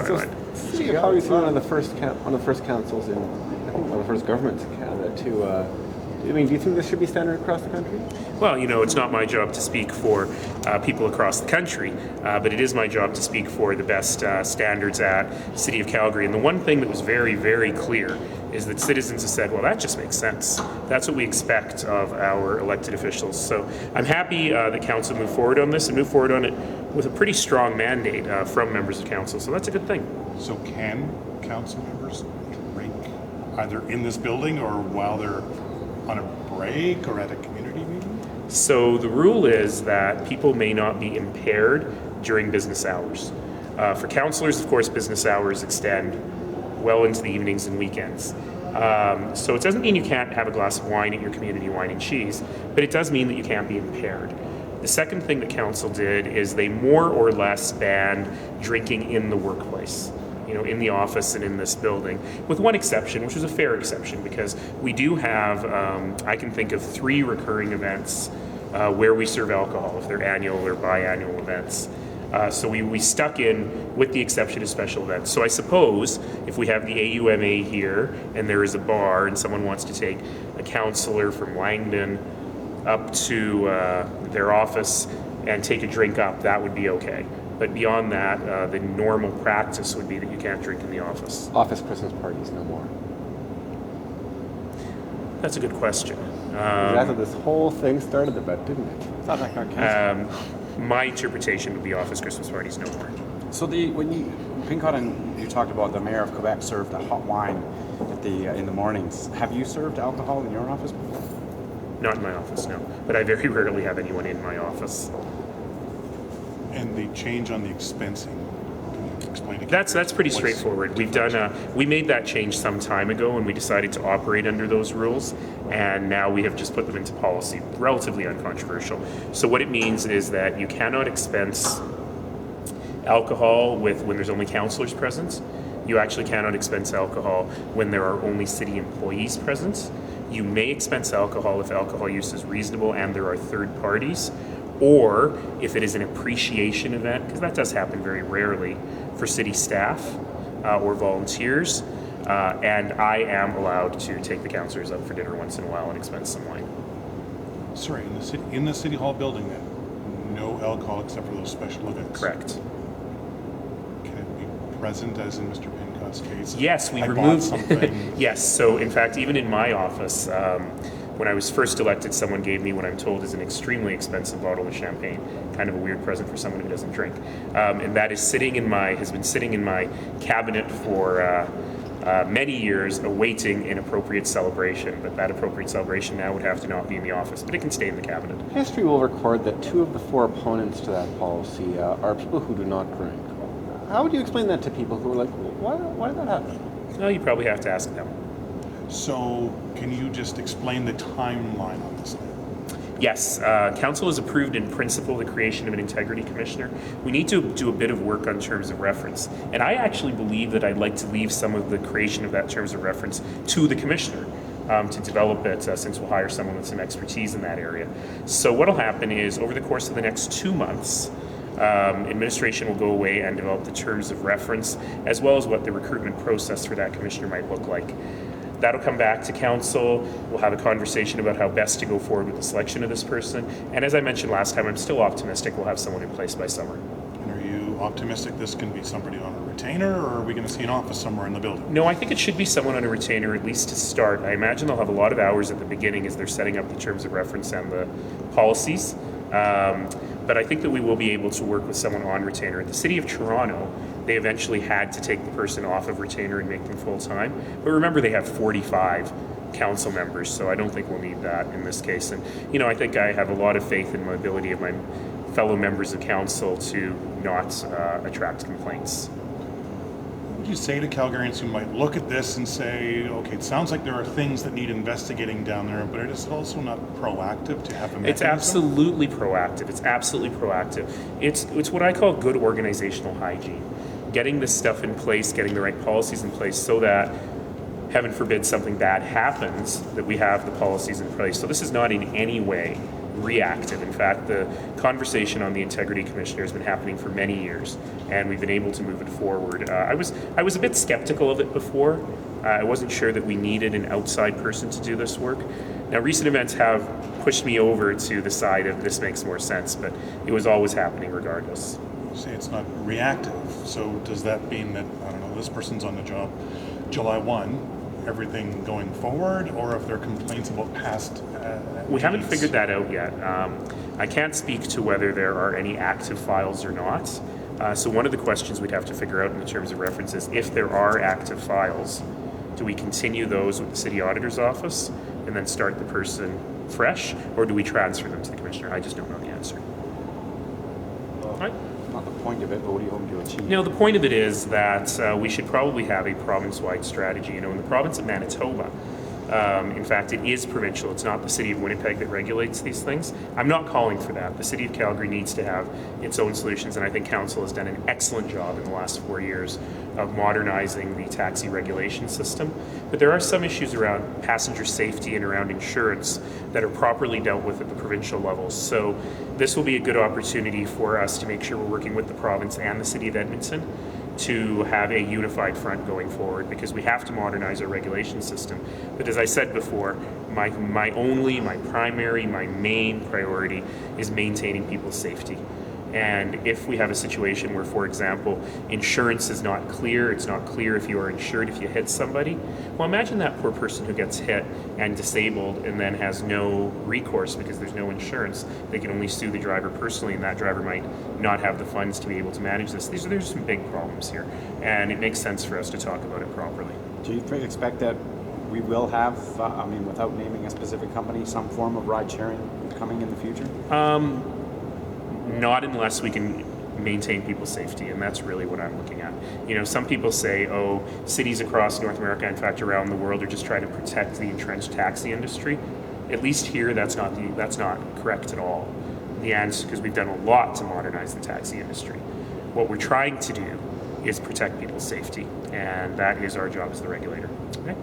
City of Calgary is one of the first councils in, I think, one of the first governments in Canada to. I mean, do you think this should be standard across the country? Well, it's not my job to speak for people across the country, but it is my job to speak for the best standards at City of Calgary. And the one thing that was very, very clear is that citizens have said, well, that just makes sense. That's what we expect of our elected officials. So I'm happy that Council moved forward on this and moved forward on it with a pretty strong mandate from members of Council. So that's a good thing. So can Council members drink either in this building or while they're on a break or at a community meeting? So the rule is that people may not be impaired during business hours. For councillors, of course, business hours extend well into the evenings and weekends. So it doesn't mean you can't have a glass of wine at your community wine and cheese, but it does mean that you can't be impaired. The second thing that council did is they more or less banned drinking in the workplace, in the office and in this building, with one exception, which was a fair exception, because we do have, I can think of 3 recurring events where we serve alcohol, if they're annual or biannual events. So we stuck in with the exception of special events. So I suppose if we have the AUMA here and there is a bar and someone wants to take a councillor from Langdon up to their office and take a drink up, that would be okay. But beyond that, the normal practice would be that you can't drink in the office. Office Christmas parties, no more. That's a good question. That's what this whole thing started about, didn't it? It's not like our case. My interpretation would be office Christmas parties, no more. So when Pincott and you talked about the mayor of Quebec served a hot wine at in the mornings. Have you served alcohol in your office before? Not in my office, no. But I very rarely have anyone in my office. And the change on the expensing, can you explain again? That's pretty straightforward. We've done we made that change some time ago and we decided to operate under those rules, and now we have just put them into policy, relatively uncontroversial. So what it means is that you cannot expense alcohol when there's only councillors present. You actually cannot expense alcohol when there are only city employees present. You may expense alcohol if alcohol use is reasonable and there are third parties, or if it is an appreciation event, because that does happen very rarely for city staff or volunteers, and I am allowed to take the councillors up for dinner once in a while and expense some wine. Sorry, in the City Hall building then, no alcohol except for those special events? Correct. Can it be present, as in Mr. Pincott's case? Yes, we I removed bought something. Yes, so in fact, even in my office, when I was first elected, someone gave me what I'm told is an extremely expensive bottle of champagne, kind of a weird present for someone who doesn't drink. And that is has been sitting in my cabinet for many years, awaiting an appropriate celebration. But that appropriate celebration now would have to not be in the office, but it can stay in the cabinet. History will record that 2 of the 4 opponents to that policy are people who do not drink. How would you explain that to people who are like, why did that happen? Well, you probably have to ask them. So can you just explain the timeline on this? Yes, Council has approved in principle the creation of an integrity commissioner. We need to do a bit of work on terms of reference. And I actually believe that I'd like to leave some of the creation of that terms of reference to the commissioner to develop it, since we'll hire someone with some expertise in that area. So what will happen is over the course of the next 2 months, administration will go away and develop the terms of reference, as well as what the recruitment process for that commissioner might look like. That'll come back to council. We'll have a conversation about how best to go forward with the selection of this person. And as I mentioned last time, I'm still optimistic we'll have someone in place by summer. And are you optimistic this can be somebody on a retainer, or are we going to see an office somewhere in the building? No, I think it should be someone on a retainer, at least to start. I imagine they'll have a lot of hours at the beginning as they're setting up the terms of reference and the policies. But I think that we will be able to work with someone on retainer. At the City of Toronto, they eventually had to take the person off of retainer and make them full-time. But remember, they have 45 council members, so I don't think we'll need that in this case. And, I think I have a lot of faith in the ability of my fellow members of council to not attract complaints. What would you say to Calgarians who might look at this and say, okay, it sounds like there are things that need investigating down there, but it is also not proactive to have a mechanism? It's absolutely proactive. It's what I call good organizational hygiene. Getting this stuff in place, getting the right policies in place so that, heaven forbid, something bad happens, that we have the policies in place. So this is not in any way reactive. In fact, the conversation on the Integrity Commissioner has been happening for many years, and we've been able to move it forward. I was a bit skeptical of it before. I wasn't sure that we needed an outside person to do this work. Now, recent events have pushed me over to the side of this makes more sense, but it was always happening regardless. You say it's not reactive, so does that mean that, I don't know, this person's on the job July 1, everything going forward, or if there are complaints about past We haven't deeds? figured that out yet. I can't speak to whether there are any active files or not. So one of the questions we'd have to figure out in terms of references, if there are active files, do we continue those with the city auditor's office and then start the person fresh, or do we transfer them to the commissioner? I just don't know the answer. Right? Not the point of it, but what do you hope to achieve? You know, the point of it is that we should probably have a province-wide strategy. You know, in the province of Manitoba, in fact, it is provincial. It's not the city of Winnipeg that regulates these things. I'm not calling for that. The city of Calgary needs to have its own solutions, and I think council has done an excellent job in the last 4 years of modernizing the taxi regulation system. But there are some issues around passenger safety and around insurance that are properly dealt with at the provincial level. So this will be a good opportunity for us to make sure we're working with the province and the city of Edmonton to have a unified front going forward, because we have to modernize our regulation system. But as I said before, my primary, my main priority is maintaining people's safety. And if we have a situation where, for example, insurance is not clear, it's not clear if you are insured if you hit somebody, well, imagine that poor person who gets hit and disabled and then has no recourse because there's no insurance. They can only sue the driver personally, and that driver might not have the funds to be able to manage this. There's some big problems here, and it makes sense for us to talk about it properly. Do you expect that we will have, without naming a specific company, some form of ride sharing coming in the future? Not unless we can maintain people's safety, and that's really what I'm looking at. You know, some people say, oh, cities across North America, in fact around the world, are just trying to protect the entrenched taxi industry. At least here, that's not correct at all. The answer, because we've done a lot to modernize the taxi industry. What we're trying to do is protect people's safety, and that is our job as the regulator. Okay?